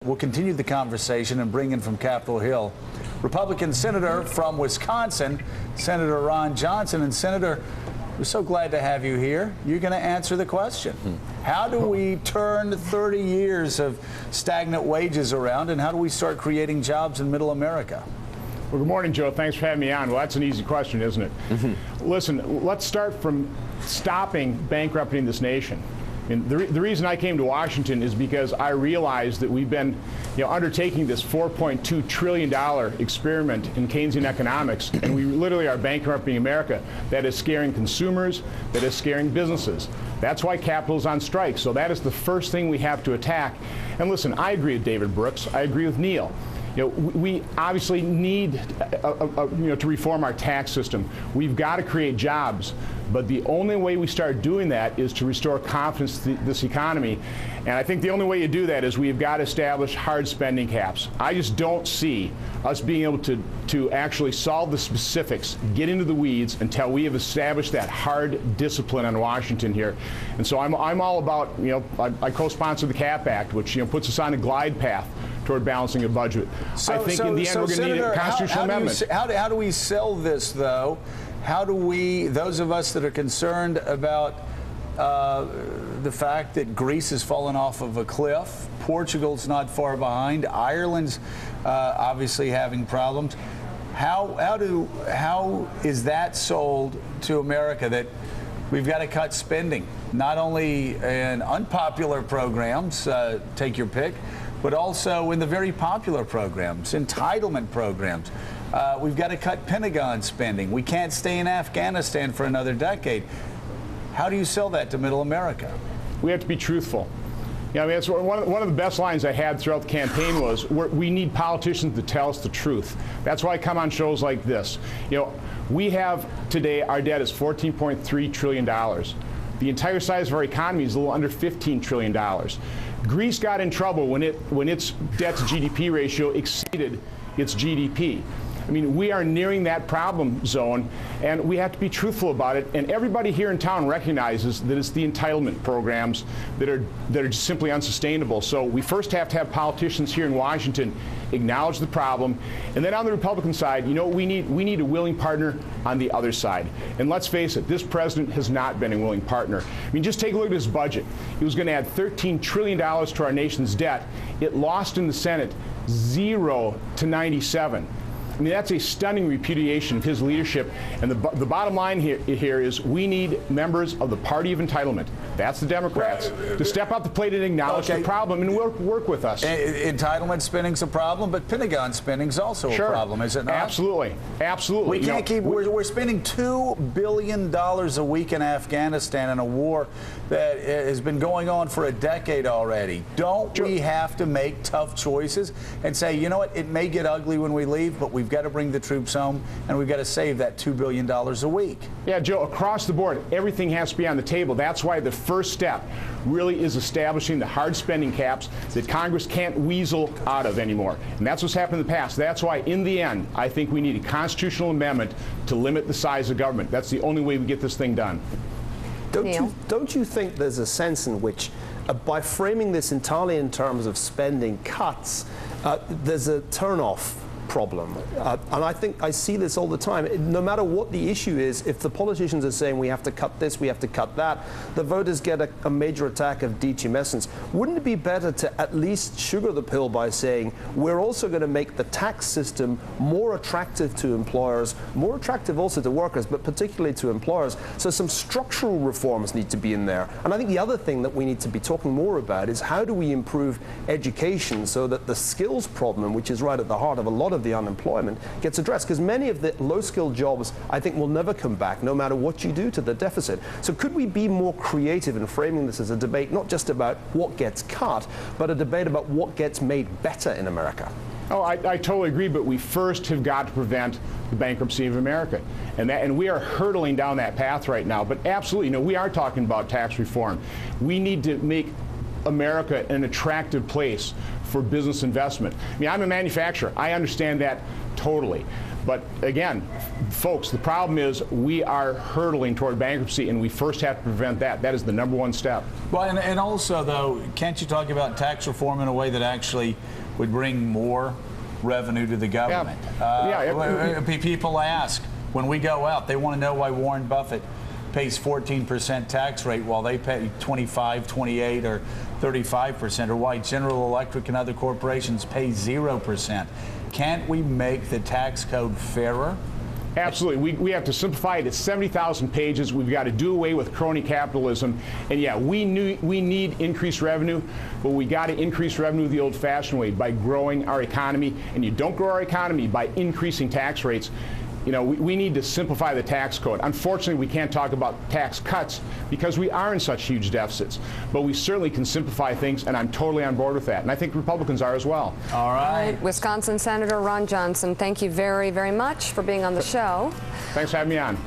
We'll continue the conversation and bring in from Capitol Hill Republican Senator from Wisconsin, Senator Ron Johnson. And Senator, we're so glad to have you here. You're going to answer the question. How do we turn 30 years of stagnant wages around, and how do we start creating jobs in middle America? Well, good morning, Joe. Thanks for having me on. Well, that's an easy question, isn't it? Listen, let's start from stopping bankrupting this nation. And the reason I came to Washington is because I realized that we've been undertaking this $4.2 trillion experiment in Keynesian economics, and we literally are bankrupting America. That is scaring consumers, that is scaring businesses. That's why capital is on strike. So that is the first thing we have to attack. And listen, I agree with David Brooks. I agree with Neil. We obviously need to reform our tax system. We've got to create jobs. But the only way we start doing that is to restore confidence to this economy. And I think the only way you do that is we've got to establish hard spending caps. I just don't see us being able to actually solve the specifics, get into the weeds, until we have established that hard discipline on Washington here. And so I'm all about, I co-sponsor the CAP Act, which puts us on a glide path toward balancing a budget. I think in the end we're going to need a constitutional amendment. How do we sell this, though? How do we, those of us that are concerned about the fact that Greece has fallen off of a cliff, Portugal's not far behind, Ireland's obviously having problems, how is that sold to America that we've got to cut spending, not only in unpopular programs, take your pick, but also in the very popular programs, entitlement programs? We've got to cut Pentagon spending. We can't stay in Afghanistan for another decade. How do you sell that to middle America? We have to be truthful. That's one of the best lines I had throughout the campaign was, we need politicians to tell us the truth. That's why I come on shows like this. We have today, our debt is $14.3 trillion. The entire size of our economy is a little under $15 trillion. Greece got in trouble when its debt to GDP ratio exceeded its GDP. I mean, we are nearing that problem zone, and we have to be truthful about it. And everybody here in town recognizes that it's the entitlement programs that are just simply unsustainable. So we first have to have politicians here in Washington acknowledge the problem, and then on the Republican side, we need a willing partner on the other side. And let's face it, this president has not been a willing partner. I mean, just take a look at his budget. He was going to add $13 trillion to our nation's debt. It lost in the Senate 0 to 97. I mean, that's a stunning repudiation of his leadership. And the bottom line here is we need members of the party of entitlement. That's the Democrats, to step up the plate and acknowledge the problem and work with us. Entitlement spending's a problem, but Pentagon spending's also a problem, is it not? Absolutely. Absolutely. We can't keep, we're spending $2 billion a week in Afghanistan in a war that has been going on for a decade already. Don't we have to make tough choices and say, you know what, it may get ugly when we leave, but we've got to bring the troops home, and we've got to save that $2 billion a week. Yeah, Joe, across the board, everything has to be on the table. That's why the first step really is establishing the hard spending caps that Congress can't weasel out of anymore. And that's what's happened in the past. That's why, in the end, I think we need a constitutional amendment to limit the size of government. That's the only way we get this thing done. Don't you think there's a sense in which, by framing this entirely in terms of spending cuts, there's a turnoff problem? And I think I see this all the time. No matter what the issue is, if the politicians are saying we have to cut this, we have to cut that, the voters get a major attack of detumescence. Wouldn't it be better to at least sugar the pill by saying we're also going to make the tax system more attractive to employers, more attractive also to workers, but particularly to employers? So some structural reforms need to be in there. And I think the other thing that we need to be talking more about is how do we improve education so that the skills problem, which is right at the heart of a lot of the unemployment, gets addressed, because many of the low-skilled jobs, I think, will never come back, no matter what you do to the deficit. So could we be more creative in framing this as a debate, not just about what gets cut, but a debate about what gets made better in America? Oh, I totally agree, but we first have got to prevent the bankruptcy of America. And we are hurtling down that path right now. But absolutely, we are talking about tax reform. We need to make America an attractive place for business investment. I mean, I'm a manufacturer. I understand that totally. But again, folks, the problem is we are hurtling toward bankruptcy, and we first have to prevent that. That is the number 1 step. Well, and also, though, can't you talk about tax reform in a way that actually would bring more revenue to the government? People ask, when we go out, they want to know why Warren Buffett pays 14% tax rate while they pay 25, 28, or 35%, or why General Electric and other corporations pay 0%. Can't we make the tax code fairer? Absolutely. We have to simplify it. It's 70,000 pages. We've got to do away with crony capitalism. And yeah, we need increased revenue, but we got to increase revenue the old-fashioned way, by growing our economy. And you don't grow our economy by increasing tax rates. You know, we need to simplify the tax code. Unfortunately, we can't talk about tax cuts because we are in such huge deficits. But we certainly can simplify things, and I'm totally on board with that. And I think Republicans are as well. All right. Wisconsin Senator Ron Johnson, thank you very, very much for being on the show. Thanks for having me on.